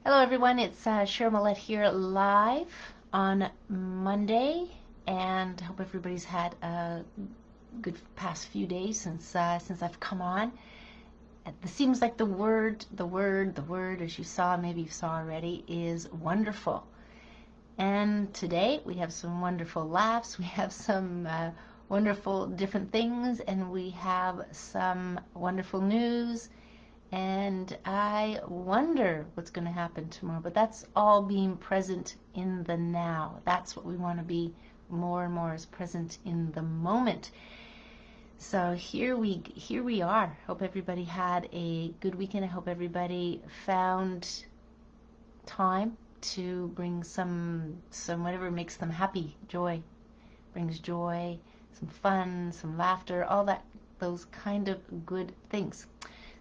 Hello everyone, it's Cheryl Millett here live on Monday, and I hope everybody's had a good past few days since I've come on. It seems like the word, as you saw, maybe you saw already, is wonderful. And today we have some wonderful laughs, we have some wonderful different things, and we have some wonderful news. And I wonder what's going to happen tomorrow. But that's all being present in the now. That's what we want to be more and more, is present in the moment. So here we are. Hope everybody had a good weekend. I hope everybody found time to bring some whatever makes them happy. Joy brings joy, some fun, some laughter, all that, those kind of good things.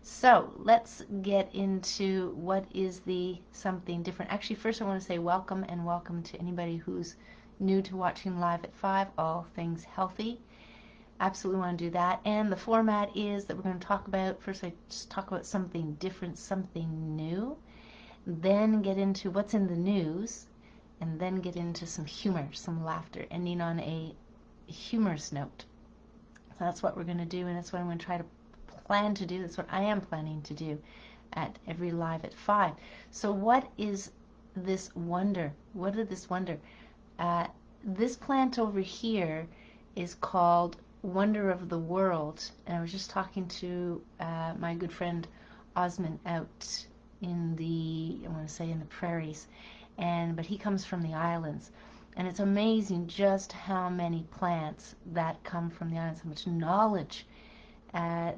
So let's get into what is the something different. Actually, first I want to say welcome, and welcome to anybody who's new to watching live at 5, all things healthy. Absolutely want to do that. And the format is that we're going to talk about, first I just talk about something different, something new, then get into what's in the news, and then get into some humor, some laughter, ending on a humorous note. So that's what we're going to do, and that's what I'm going to try to plan to do. That's what I am planning to do at every live at 5. So what is this wonder? What is this wonder? This plant over here is called Wonder of the World, and I was just talking to my good friend Osman out in the, I want to say in the prairies, but he comes from the islands, and it's amazing just how many plants that come from the islands, how much knowledge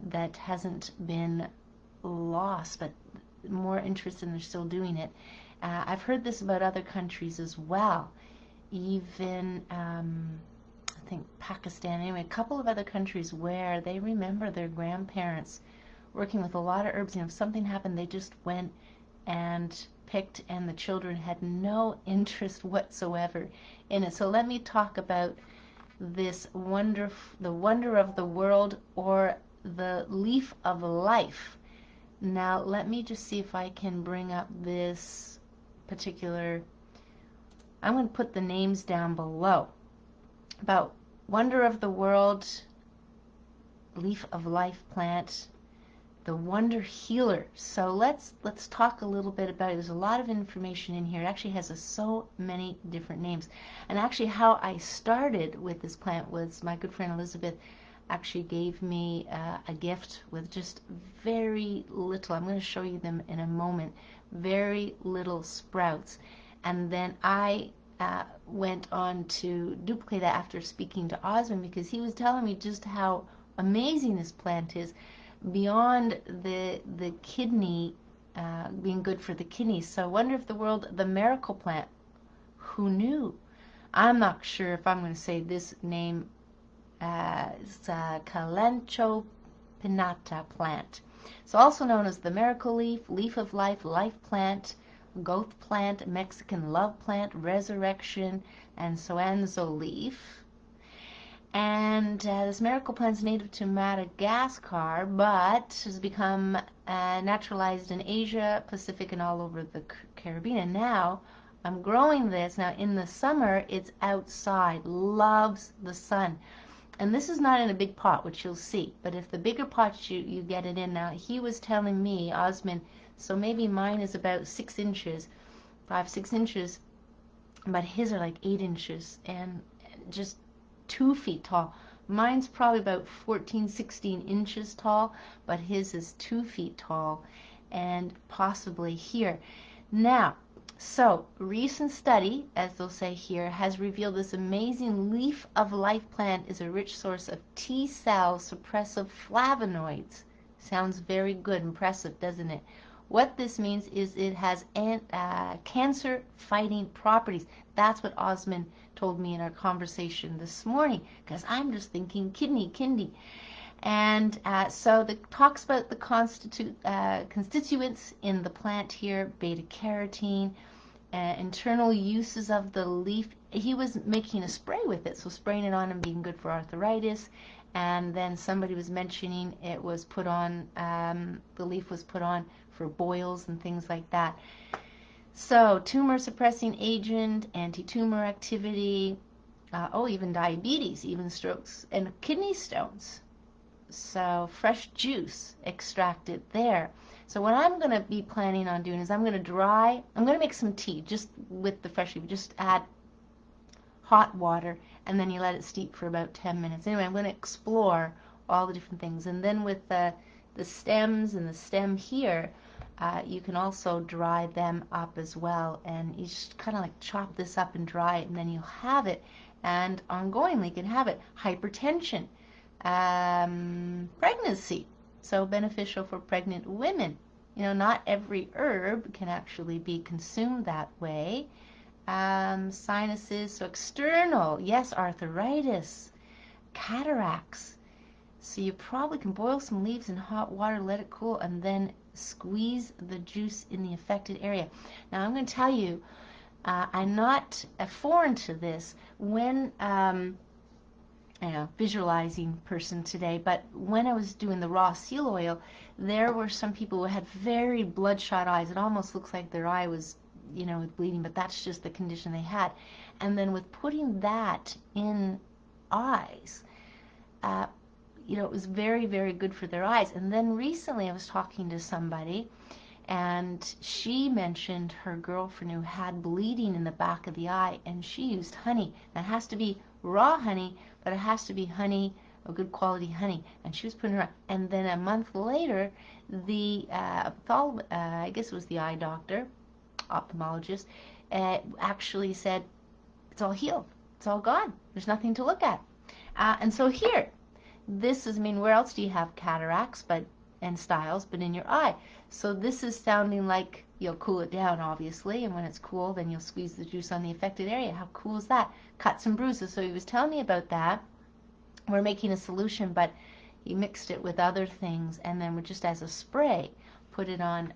that hasn't been lost, but more interest, and they're still doing it. I've heard this about other countries as well, even I think Pakistan, anyway, a couple of other countries where they remember their grandparents working with a lot of herbs. You know, if something happened, they just went and picked, and the children had no interest whatsoever in it. So let me talk about this wonder, the wonder of the world, or the leaf of life. Now let me just see if I can bring up this particular, I'm going to put the names down below about wonder of the world, leaf of life plant, the wonder healer. So let's talk a little bit about it. There's a lot of information in here. It actually has so many different names. And actually how I started with this plant was my good friend Elizabeth actually gave me a gift with just very little. I'm going to show you them in a moment. Very little sprouts. And then I went on to duplicate that after speaking to Osmond, because he was telling me just how amazing this plant is, beyond the kidney, being good for the kidneys. So Wonder of the World, the miracle plant. Who knew? I'm not sure if I'm going to say this name. It's a Calancho pinnata plant. It's also known as the miracle leaf, leaf of life, life plant, goat plant, Mexican love plant, resurrection, and soanzo leaf. And this miracle plant is native to Madagascar, but has become naturalized in Asia, Pacific, and all over the Caribbean. And now I'm growing this. Now in the summer, it's outside, loves the sun. And this is not in a big pot, which you'll see. But if the bigger pot, you get it in. Now he was telling me, Osman, so maybe mine is about 6 inches, 5-6 inches, but his are like 8 inches, and just 2 feet tall. Mine's probably about 14-16 inches tall, but his is 2 feet tall, and possibly here. Now, so recent study, as they'll say here, has revealed this amazing leaf of life plant is a rich source of T-cell suppressive flavonoids. Sounds very good, impressive, doesn't it? What this means is it has cancer-fighting properties. That's what Osman told me in our conversation this morning, because I'm just thinking kidney. And so it talks about the constituents in the plant here, beta-carotene, internal uses of the leaf. He was making a spray with it, so spraying it on and being good for arthritis. And then somebody was mentioning it was put on, the leaf was put on for boils and things like that. So tumor suppressing agent, anti-tumor activity, even diabetes, even strokes, and kidney stones. So fresh juice extracted there. So what I'm going to be planning on doing is I'm going to make some tea just with the fresh leaf. Just add hot water and then you let it steep for about 10 minutes. Anyway, I'm going to explore all the different things. And then with the stems and the stem here, you can also dry them up as well. And you just kind of like chop this up and dry it, and then you'll have it. And ongoingly, you can have it. Hypertension, pregnancy, so beneficial for pregnant women. You know, not every herb can actually be consumed that way. Sinuses, so external, yes, arthritis, cataracts. So you probably can boil some leaves in hot water, let it cool, and then squeeze the juice in the affected area. Now I'm going to tell you, I'm not foreign to this when visualizing person today, but when I was doing the raw seal oil, there were some people who had very bloodshot eyes. It almost looks like their eye was, with bleeding, but that's just the condition they had. And then with putting that in eyes, it was very, very good for their eyes. And then recently I was talking to somebody, and she mentioned her girlfriend who had bleeding in the back of the eye, and she used honey. Now it has to be raw honey, but it has to be honey, a good quality honey. And she was putting her, and then a month later, the I guess it was the eye doctor, ophthalmologist, actually said it's all healed, it's all gone, there's nothing to look at. And so here, this is, where else do you have cataracts and styles but in your eye? So this is sounding like you'll cool it down, obviously, and when it's cool, then you'll squeeze the juice on the affected area. How cool is that? Cuts and bruises. So he was telling me about that. We're making a solution, but he mixed it with other things, and then just as a spray, put it on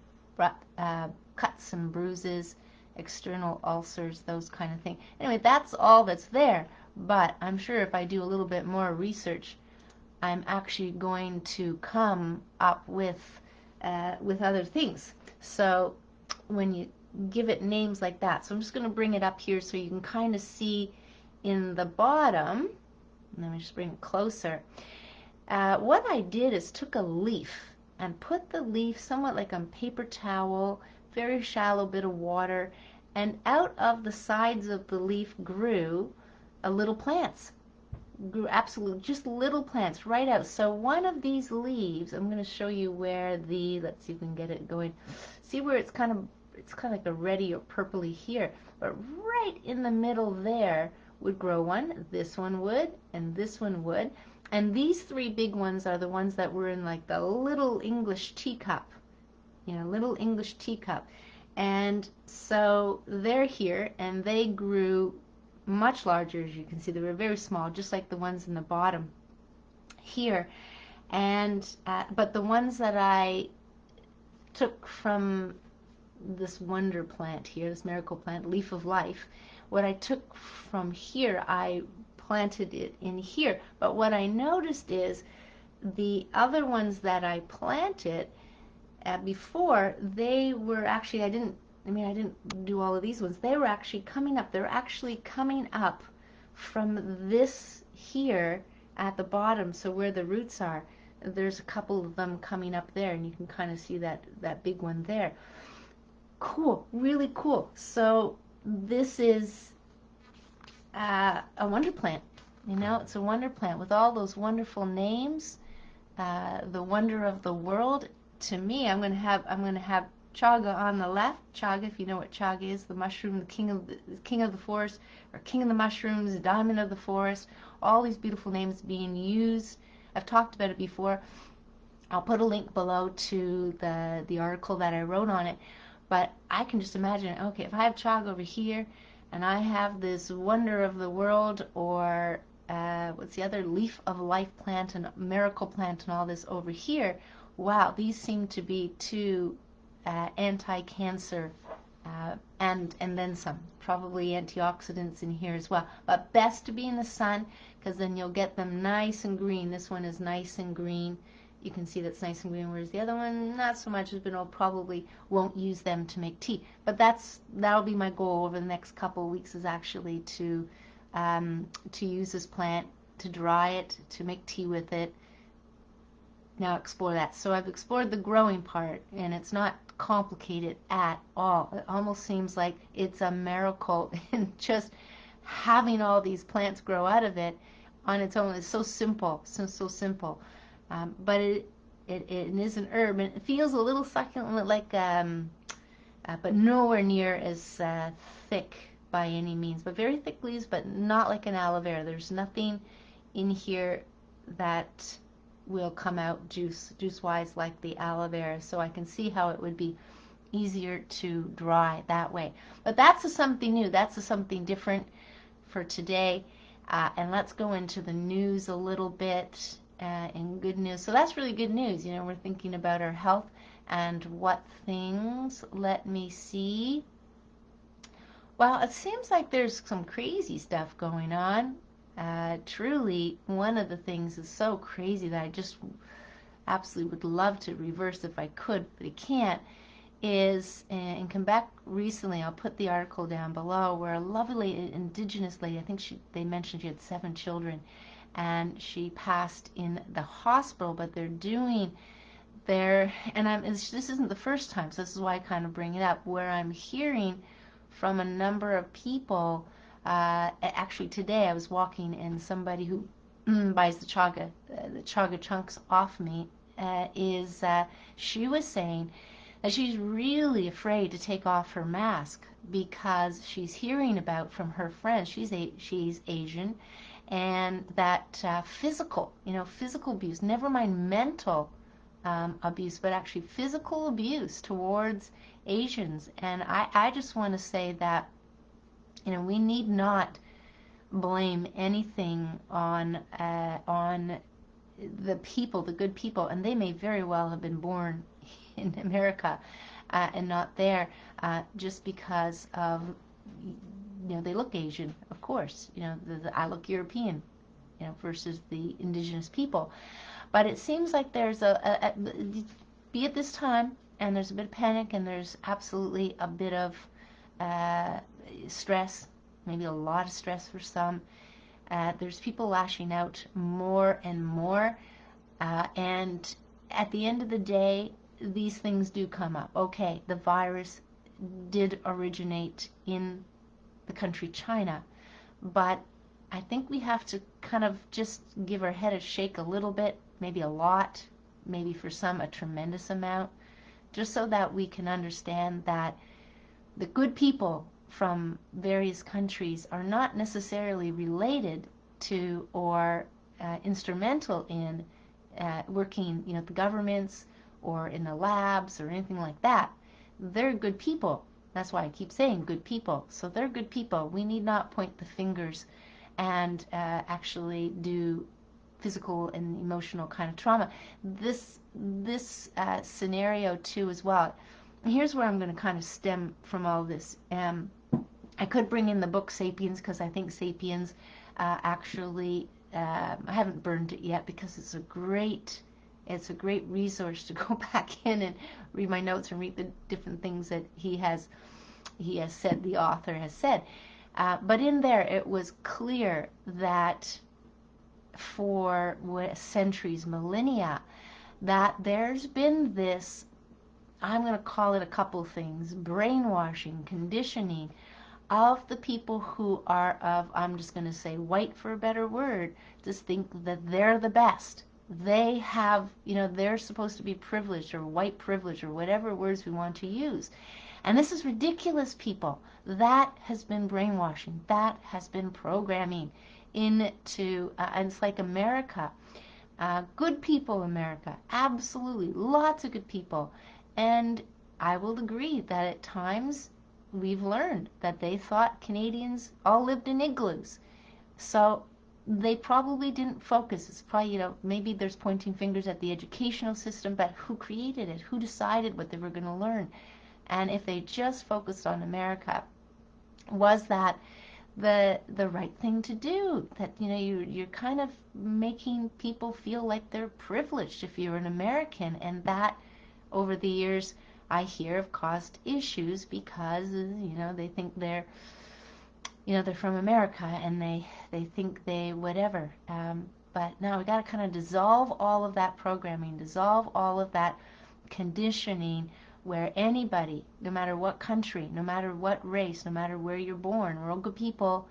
cuts and bruises, external ulcers, those kind of things. Anyway, that's all that's there, but I'm sure if I do a little bit more research, I'm actually going to come up with other things. So when you give it names like that, so I'm just going to bring it up here so you can kind of see in the bottom. Let me just bring it closer. What I did is took a leaf and put the leaf somewhat like on paper towel, very shallow bit of water, and out of the sides of the leaf grew little plants. Grew absolutely just little plants right out. So one of these leaves, I'm going to show you where let's see if we can get it going. See where it's kind of like a reddy or purpley here, but right in the middle there would grow one. This one would, and this one would, and these three big ones are the ones that were in like the little English teacup, little English teacup. And so they're here, and they grew much larger. As you can see, they were very small, just like the ones in the bottom here. And but the ones that I took from this wonder plant here, this miracle plant, leaf of life, what I took from here, I planted it in here. But what I noticed is the other ones that I planted before, they were actually, I didn't do all of these ones. They were actually coming up. They're actually coming up from this here at the bottom, so where the roots are. There's a couple of them coming up there, and you can kind of see that big one there. Cool, really cool. So this is a wonder plant. It's a wonder plant with all those wonderful names. The wonder of the world. To me, I'm going to have chaga on the left. Chaga, if you know what chaga is, the mushroom, the king of the forest, or king of the mushrooms, the diamond of the forest. All these beautiful names being used. I've talked about it before. I'll put a link below to the article that I wrote on it. But I can just imagine, okay, if I have chaga over here, and I have this wonder of the world, or what's the other, leaf of life plant and miracle plant and all this over here, wow, these seem to be two anti-cancer and then some, probably antioxidants in here as well. But best to be in the sun, because then you'll get them nice and green. This one is nice and green, You can see that's nice and green, whereas the other one, not so much, but I probably won't use them to make tea. But that'll be my goal over the next couple of weeks, is actually to use this plant, to dry it, to make tea with it. Now explore that. So I've explored the growing part, and it's not complicated at all. It almost seems like it's a miracle in just having all these plants grow out of it on its own. It's so simple, so simple. But it is an herb, and it feels a little succulent, like but nowhere near as thick by any means. But very thick leaves, but not like an aloe vera. There's nothing in here that will come out juice-wise like the aloe vera. So I can see how it would be easier to dry that way. But that's something new. That's something different for today. And let's go into the news a little bit. And good news. So that's really good news. You know, we're thinking about our health and what things. Let me see. Well, it seems like there's some crazy stuff going on. Truly, one of the things is so crazy that I just absolutely would love to reverse if I could, but I can't, is in Quebec recently, I'll put the article down below, where a lovely Indigenous lady, I think they mentioned she had 7 children, and she passed in the hospital, but they're doing this isn't the first time, so this is why I kind of bring it up, where I'm hearing from a number of people. Actually today I was walking, and somebody who buys the chaga chunks off me, she was saying that she's really afraid to take off her mask, because she's hearing about from her friends, she's Asian, and that physical abuse, never mind mental abuse, but actually physical abuse towards Asians. And I just want to say that, you know, we need not blame anything on the people, the good people, and they may very well have been born in America and not there, just because of, you know, they look Asian, of course. You know, I look European, you know, versus the indigenous people. But it seems like there's be at this time, and there's a bit of panic, and there's absolutely a bit of stress, maybe a lot of stress for some. There's people lashing out more and more, and at the end of the day, these things do come up. Okay, the virus did originate in the country China, but I think we have to kind of just give our head a shake a little bit, maybe a lot, maybe for some a tremendous amount, just so that we can understand that the good people from various countries are not necessarily related to or instrumental in working, you know, the governments or in the labs or anything like that. They're good people. That's why I keep saying good people. So they're good people. We need not point the fingers and actually do physical and emotional kind of trauma. This scenario too as well. Here's where I'm going to kind of stem from all this. I could bring in the book Sapiens, because I think Sapiens actually, I haven't burned it yet, because it's a great resource to go back in and read my notes and read the different things that he has said, the author has said. But in there, it was clear that for centuries, millennia, that there's been this, I'm going to call it a couple things, brainwashing, conditioning of the people who are of, I'm just going to say white for a better word, just think that they're the best. They have, you know, they're supposed to be privileged, or white privilege, or whatever words we want to use. And this is ridiculous, people. That has been brainwashing. That has been programming into, and it's like America. Good people, America. Absolutely. Lots of good people. And I will agree that at times we've learned that they thought Canadians all lived in igloos. So they probably didn't focus. It's probably, you know, maybe there's pointing fingers at the educational system, but who created it? Who decided what they were going to learn? And if they just focused on America, was that the right thing to do. That, you know, you're kind of making people feel like they're privileged if you're an American, and that over the years I hear have caused issues because, you know, they think they're, you know, they're from America, and they think they whatever. But no, we got to kind of dissolve all of that programming, dissolve all of that conditioning, where anybody, no matter what country, no matter what race, no matter where you're born, we're all good people.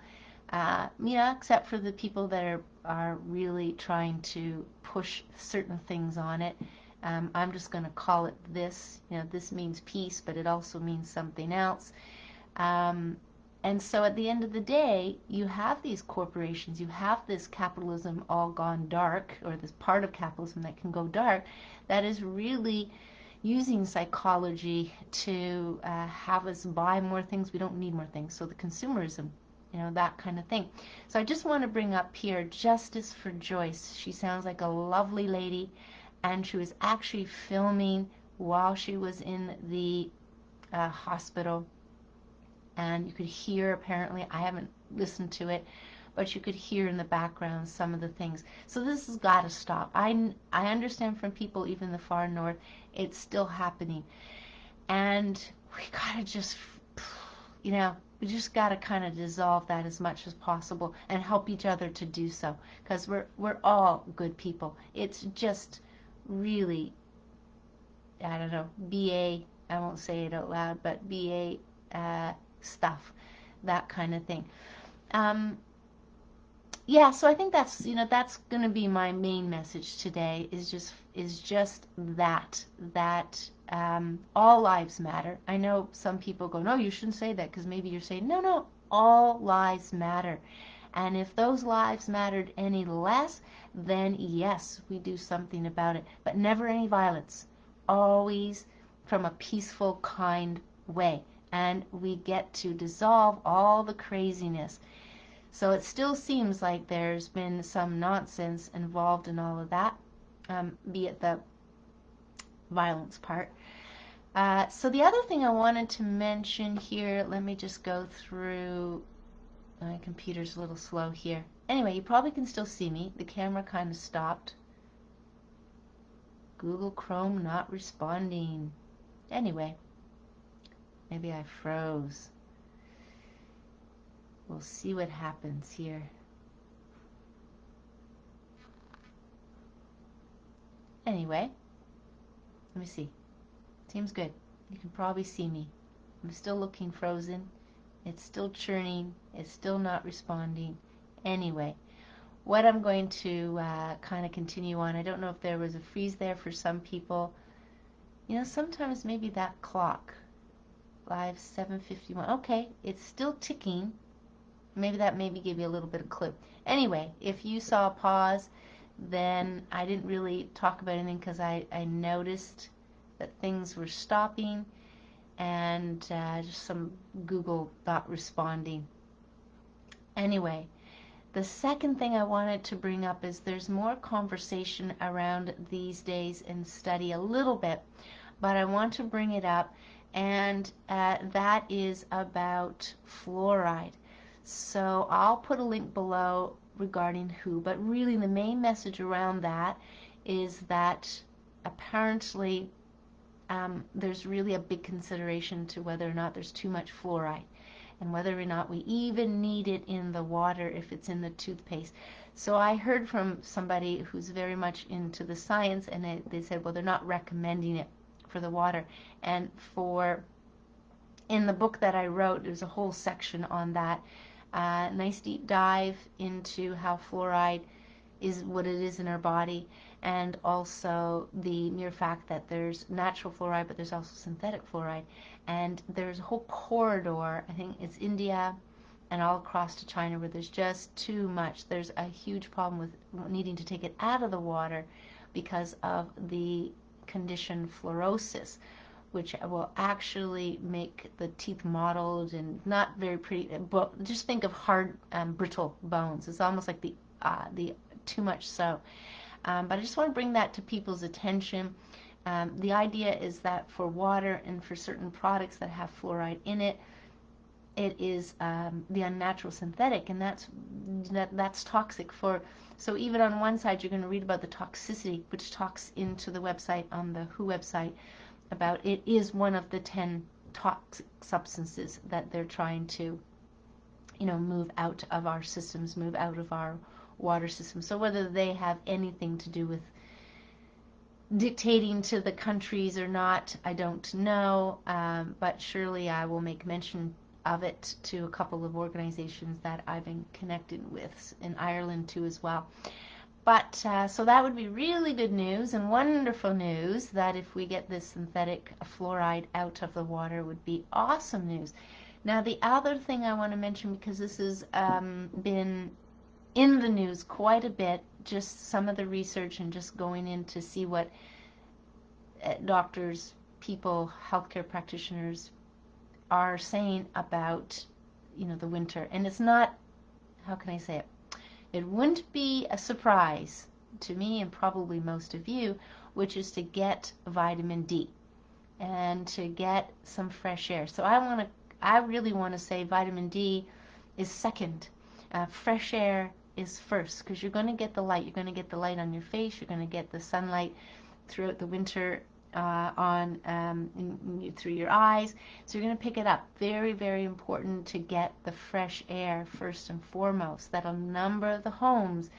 Yeah, except for the people that are really trying to push certain things on it. I'm just going to call it this. You know, this means peace, but it also means something else. Um, and so at the end of the day, you have these corporations, you have this capitalism all gone dark, or this part of capitalism that can go dark, that is really using psychology to have us buy more things. We don't need more things. So the consumerism, you know, that kind of thing. So I just want to bring up here Justice for Joyce. She sounds like a lovely lady, and she was actually filming while she was in the hospital. And you could hear, apparently, I haven't listened to it, but you could hear in the background some of the things. So this has got to stop. I understand from people even the far north, it's still happening. And we got to just, you know, we just got to kind of dissolve that as much as possible and help each other to do so, because we're all good people. It's just really, I don't know, BA, I won't say it out loud, but BA stuff, that kind of thing. Um, yeah, so I think that's, you know, that's going to be my main message today, is just that all lives matter. I know some people go, no, you shouldn't say that, because maybe you're saying, no, no, all lives matter. And if those lives mattered any less, then yes, we do something about it. But never any violence. Always from a peaceful, kind way. And we get to dissolve all the craziness. So it still seems like there's been some nonsense involved in all of that, be it the violence part. So the other thing I wanted to mention here, let me just go through. My computer's a little slow here. Anyway, you probably can still see me. The camera kind of stopped. Google Chrome not responding. Anyway, maybe I froze. We'll see what happens here. Anyway, let me see. Seems good. You can probably see me. I'm still looking frozen. It's still churning. It's still not responding. Anyway, what I'm going to kind of continue on, I don't know if there was a freeze there for some people. You know, sometimes maybe that clock, live 7:51. Okay, it's still ticking. Maybe that maybe give you a little bit of clip. Anyway, if you saw a pause, then I didn't really talk about anything, because I noticed that things were stopping, and just some Google not responding. Anyway, the second thing I wanted to bring up is there's more conversation around these days and study a little bit, but I want to bring it up, and that is about fluoride. So I'll put a link below regarding who, but really the main message around that is that apparently there's really a big consideration to whether or not there's too much fluoride, and whether or not we even need it in the water if it's in the toothpaste. So I heard from somebody who's very much into the science, and they said, well, they're not recommending it for the water. And in the book that I wrote, there's a whole section on that. Nice deep dive into how fluoride is what it is in our body, and also the mere fact that there's natural fluoride, but there's also synthetic fluoride. And there's a whole corridor, I think it's India and all across to China, where there's just too much. There's a huge problem with needing to take it out of the water because of the condition fluorosis, which will actually make the teeth mottled and not very pretty. But just think of hard, brittle bones. It's almost like the too much so. But I just want to bring that to people's attention. The idea is that for water and for certain products that have fluoride in it, it is the unnatural synthetic, and that's toxic for. So even on one side, you're going to read about the toxicity, which talks into the website on the WHO website about it is one of the 10 toxic substances that they're trying to, move out of our systems, move out of our water system. So whether they have anything to do with dictating to the countries or not, I don't know, but surely I will make mention of it to a couple of organizations that I've been connected with in Ireland too as well. But so that would be really good news and wonderful news, that if we get this synthetic fluoride out of the water would be awesome news. Now the other thing I want to mention, because this has been in the news quite a bit, just some of the research and just going in to see what doctors, people, healthcare practitioners are saying about, the winter. And it's not, how can I say it? It wouldn't be a surprise to me and probably most of you, which is to get vitamin D and to get some fresh air. So I really want to say vitamin D is second. Fresh air is first, because you're going to get the light. You're going to get the light on your face. You're going to get the sunlight throughout the winter through your eyes. So you're going to pick it up. Very, very important to get the fresh air first and foremost. That a number of the homes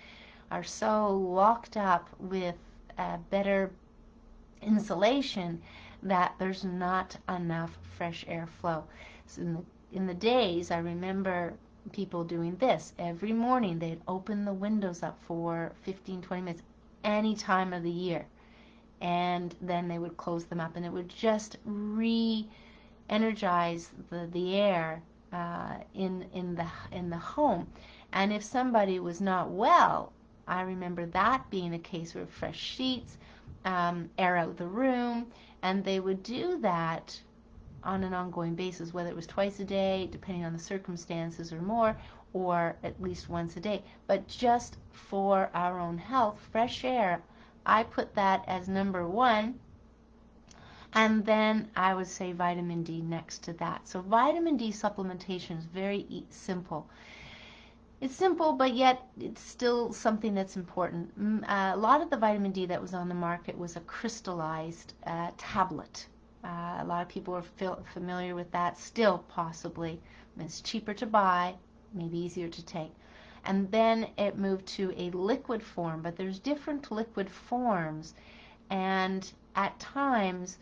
are so locked up with better insulation that there's not enough fresh air flow. So in the days, I remember people doing this. Every morning they'd open the windows up for 15-20 minutes any time of the year, and then they would close them up, and it would just re-energize the air in the home. And if somebody was not well, I remember that being a case where fresh sheets, air out the room, and they would do that on an ongoing basis, whether it was twice a day, depending on the circumstances, or more, or at least once a day. But just for our own health, fresh air, I put that as number one, and then I would say vitamin D next to that. So vitamin D supplementation is very simple. It's simple, but yet it's still something that's important. A lot of the vitamin D that was on the market was a crystallized tablet. A lot of people are familiar with that still, possibly. It's cheaper to buy, maybe easier to take. And then it moved to a liquid form, but there's different liquid forms. And at times,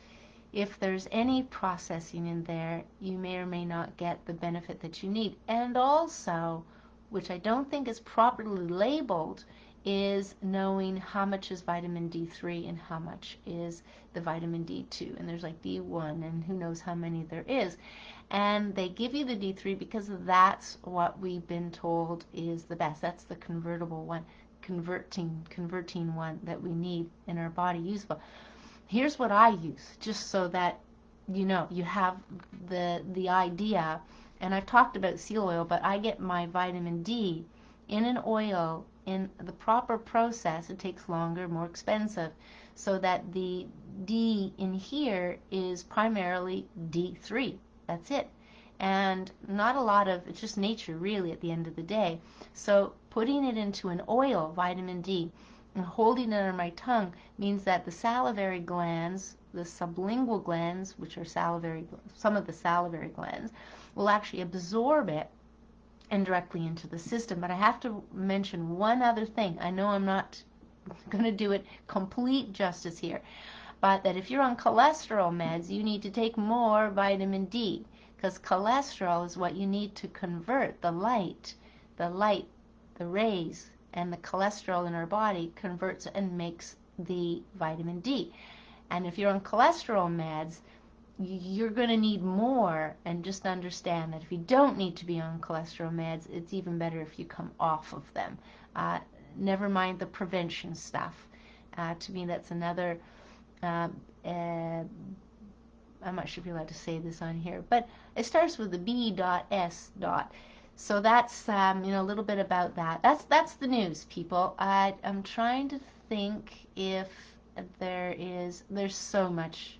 if there's any processing in there, you may or may not get the benefit that you need. And also, which I don't think is properly labeled, is knowing how much is vitamin D3 and how much is the vitamin D2. And there's like D1 and who knows how many there is. And they give you the D3 because that's what we've been told is the best. That's the convertible one, converting one that we need in our body, usable. Here's what I use, just so that you have the idea. And I've talked about seal oil, but I get my vitamin D in an oil in the proper process. It takes longer, more expensive, so that the D in here is primarily D3. That's it. And not a lot of, it's just nature really at the end of the day. So putting it into an oil, vitamin D, and holding it under my tongue means that the salivary glands, the sublingual glands, which are some of the salivary glands, will actually absorb it indirectly into the system. But I have to mention one other thing. I know I'm not going to do it complete justice here, but that if you're on cholesterol meds, you need to take more vitamin D, because cholesterol is what you need to convert the rays, and the cholesterol in our body converts and makes the vitamin D. And if you're on cholesterol meds, you're going to need more. And just understand that if you don't need to be on cholesterol meds, it's even better if you come off of them. Never mind the prevention stuff. To me, that's another, I'm not sure if you're allowed to say this on here, but it starts with the B.S. So that's a little bit about that. That's the news, people. I'm trying to think if there's so much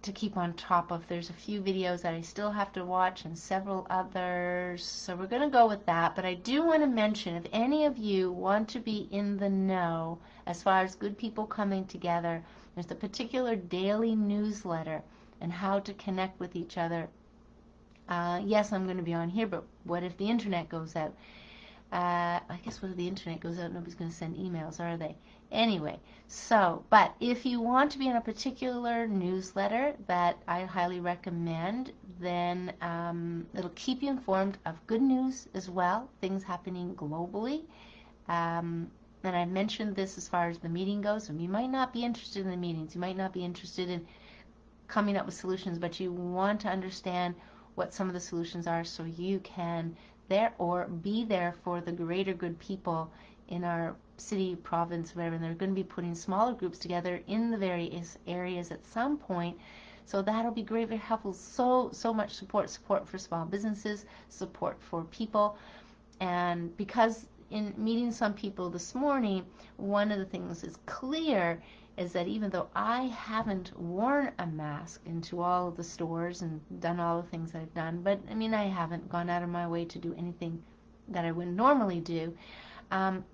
to keep on top of. There's a few videos that I still have to watch and several others, so we're going to go with that. But I do want to mention, if any of you want to be in the know as far as good people coming together, there's a particular daily newsletter and how to connect with each other. Yes, I'm going to be on here, but what if the internet goes out? I guess when the internet goes out, nobody's going to send emails, are they? Anyway, so, but if you want to be in a particular newsletter that I highly recommend, then it'll keep you informed of good news as well, things happening globally. And I mentioned this as far as the meeting goes, and you might not be interested in the meetings, you might not be interested in coming up with solutions, but you want to understand what some of the solutions are so you can be there for the greater good people in our city, province, whatever. And they're going to be putting smaller groups together in the various areas at some point. So that'll be great, very helpful. So much support for small businesses, support for people. And because in meeting some people this morning, one of the things is clear is that even though I haven't worn a mask into all of the stores and done all the things that I've done, but I mean, I haven't gone out of my way to do anything that I wouldn't normally do,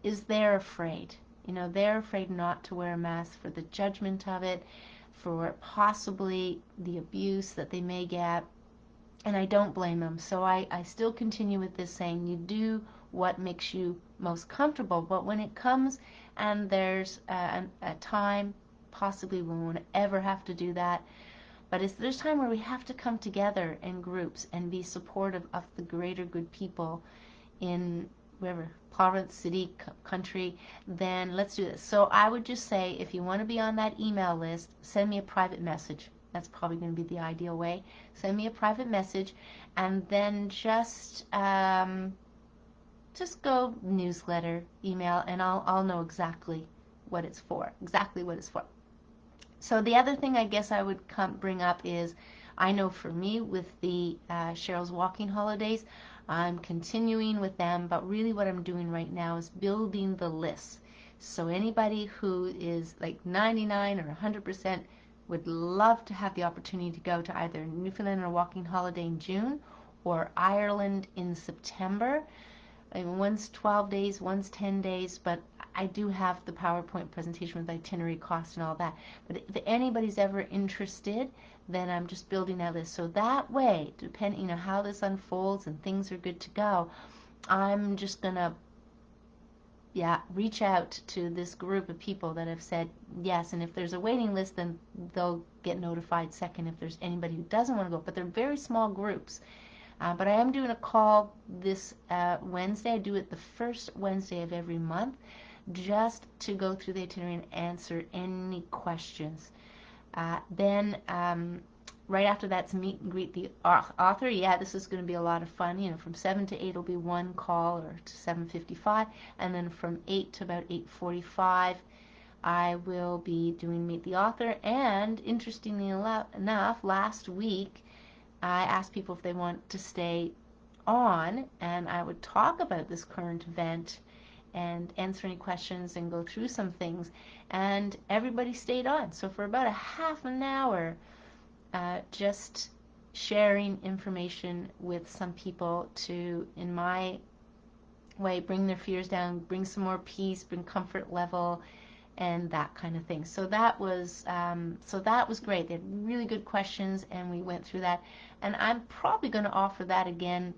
is they're afraid. You know, they're afraid not to wear a mask for the judgment of it, for possibly the abuse that they may get, and I don't blame them. So I still continue with this saying, you do what makes you most comfortable, but when it comes and there's a time possibly we won't ever have to do that, but there's time where we have to come together in groups and be supportive of the greater good people in wherever, province, city, country, then let's do this. So I would just say, if you want to be on that email list, send me a private message. That's probably going to be the ideal way. Send me a private message, and then just go newsletter, email, and I'll know exactly what it's for. So the other thing I guess I would bring up is, I know for me with the Cheryl's Walking Holidays, I'm continuing with them, but really what I'm doing right now is building the list. So anybody who is like 99 or 100% would love to have the opportunity to go to either Newfoundland or Walking Holiday in June or Ireland in September. I mean, one's 12 days, one's 10 days, but I do have the PowerPoint presentation with itinerary cost and all that. But if anybody's ever interested, then I'm just building that list. So that way, depending on how this unfolds and things are good to go, I'm just going to reach out to this group of people that have said yes. And if there's a waiting list, then they'll get notified second if there's anybody who doesn't want to go. But they're very small groups. But I am doing a call this Wednesday. I do it the first Wednesday of every month, just to go through the itinerary and answer any questions. Then right after that's meet and greet the author. Yeah, this is going to be a lot of fun. You know, from 7 to 8 will be one call, or to 7:55, and then from 8 to about 8:45, I will be doing meet the author. And interestingly enough, last week I asked people if they want to stay on, and I would talk about this current event and answer any questions and go through some things, and everybody stayed on. So for about a half an hour, just sharing information with some people to, in my way, bring their fears down, bring some more peace, bring comfort level, and that kind of thing. So that was great. They had really good questions, and we went through that. And I'm probably going to offer that again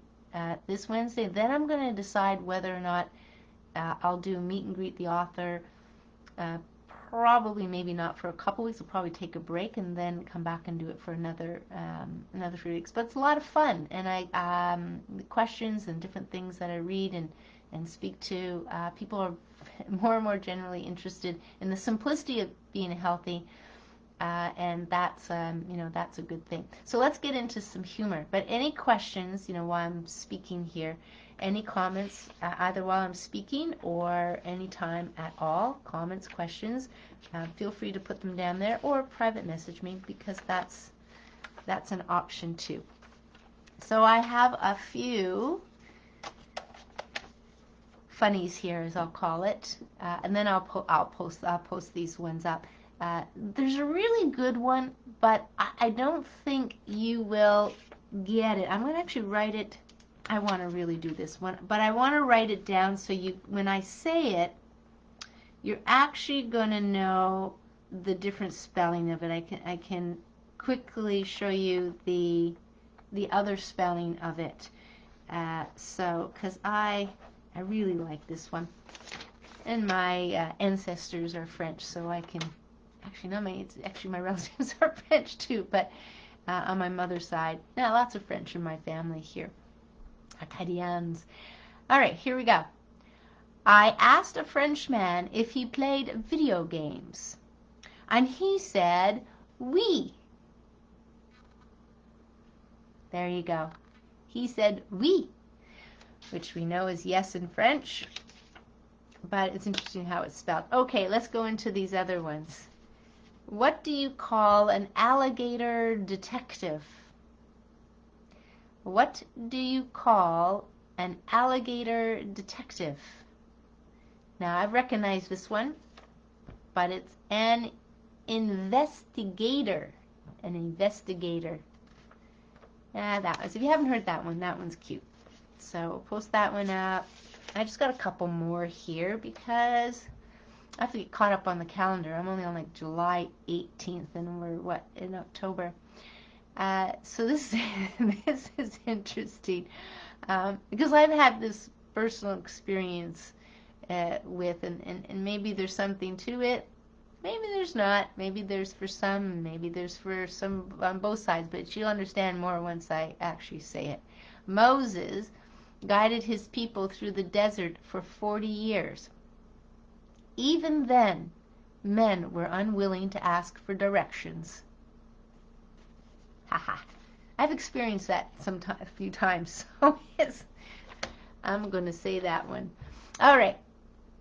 this Wednesday. Then I'm going to decide whether or not I'll do meet and greet the author. Probably maybe not for a couple weeks. I'll probably take a break and then come back and do it for another 3 weeks. But it's a lot of fun, and the questions and different things that I read and speak to, people are more and more generally interested in the simplicity of being healthy, and that's that's a good thing. So let's get into some humor. But any questions, while I'm speaking here, any comments, either while I'm speaking or any time at all, comments, questions, feel free to put them down there, or private message me, because that's an option too. So I have a few funnies here, as I'll call it, and then I'll post these ones up. There's a really good one, but I don't think you will get it. I'm going to actually write it. I want to really do this one, but I want to write it down so you, when I say it, you're actually going to know the different spelling of it. I can quickly show you the other spelling of it. So, because I really like this one, and my ancestors are French, so I can actually no, my relatives are French too, but on my mother's side, yeah, lots of French in my family here. Acadians. All right, here we go. I asked a Frenchman if he played video games, and he said, oui. There you go. He said, oui, which we know is yes in French, but it's interesting how it's spelled. Okay, let's go into these other ones. What do you call an alligator detective? What do you call an alligator detective? Now, I recognize this one, but it's an investigator. An investigator. That was, if you haven't heard that one's cute. So post that one up. I just got a couple more here because I have to get caught up on the calendar. I'm only on like July 18th, and we're in October. So this this is interesting because I've had this personal experience with, and maybe there's something to it. Maybe there's not. Maybe there's for some. Maybe there's for some on both sides. But you'll understand more once I actually say it. Moses guided his people through the desert for 40 years. Even then, men were unwilling to ask for directions. Haha. I've experienced that a few times, so yes, I'm going to say that one. All right,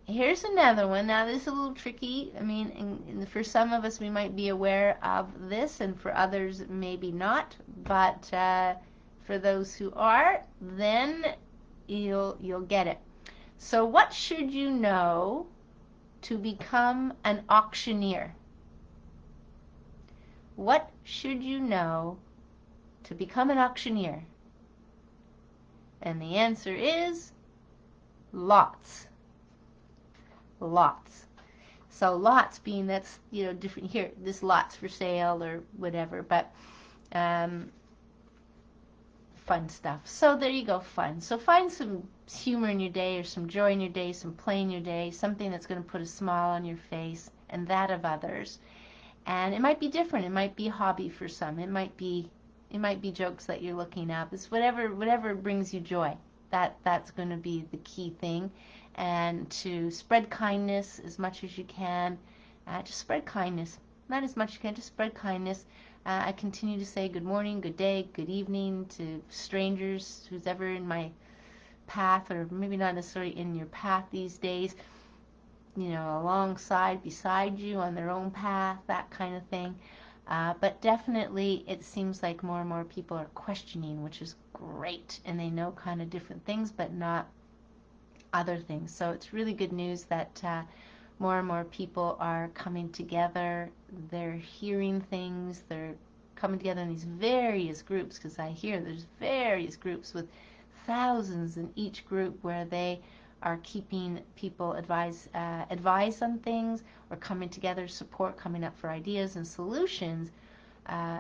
here's another one. Now, this is a little tricky. I mean, for some of us, we might be aware of this, and for others, maybe not. But for those who are, then you'll get it. So, what should you know to become an auctioneer? What should you know to become an auctioneer? And the answer is lots. Lots. So lots being that's, different here. This lot's for sale or whatever, but fun stuff. So there you go, fun. So find some humor in your day or some joy in your day, some play in your day, something that's going to put a smile on your face and that of others. And it might be different. It might be a hobby for some. It might be jokes that you're looking at. It's whatever brings you joy. That's going to be the key thing. And to spread kindness as much as you can. Just spread kindness. Not as much as you can, just spread kindness. I continue to say good morning, good day, good evening to strangers, who's ever in my path, or maybe not necessarily in your path these days, alongside, beside you, on their own path, that kind of thing. But definitely it seems like more and more people are questioning, which is great, and they know kind of different things, but not other things. So it's really good news that more and more people are coming together. They're hearing things. They're coming together in these various groups, because I hear there's various groups with thousands in each group where they are keeping people advised on things, or coming together, support, coming up for ideas and solutions.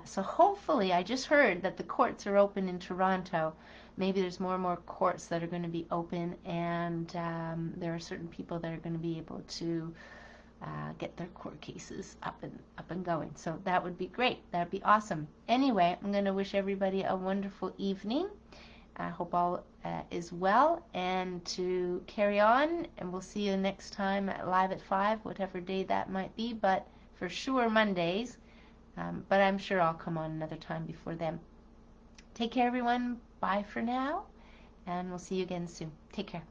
So hopefully, I just heard that the courts are open in Toronto. Maybe there's more and more courts that are going to be open, and there are certain people that are going to be able to get their court cases up and going. So that would be great. That would be awesome. Anyway, I'm going to wish everybody a wonderful evening. I hope all is well, and to carry on, and we'll see you next time live at 5, whatever day that might be, but for sure Mondays. But I'm sure I'll come on another time before then. Take care, everyone. Bye for now, and we'll see you again soon. Take care.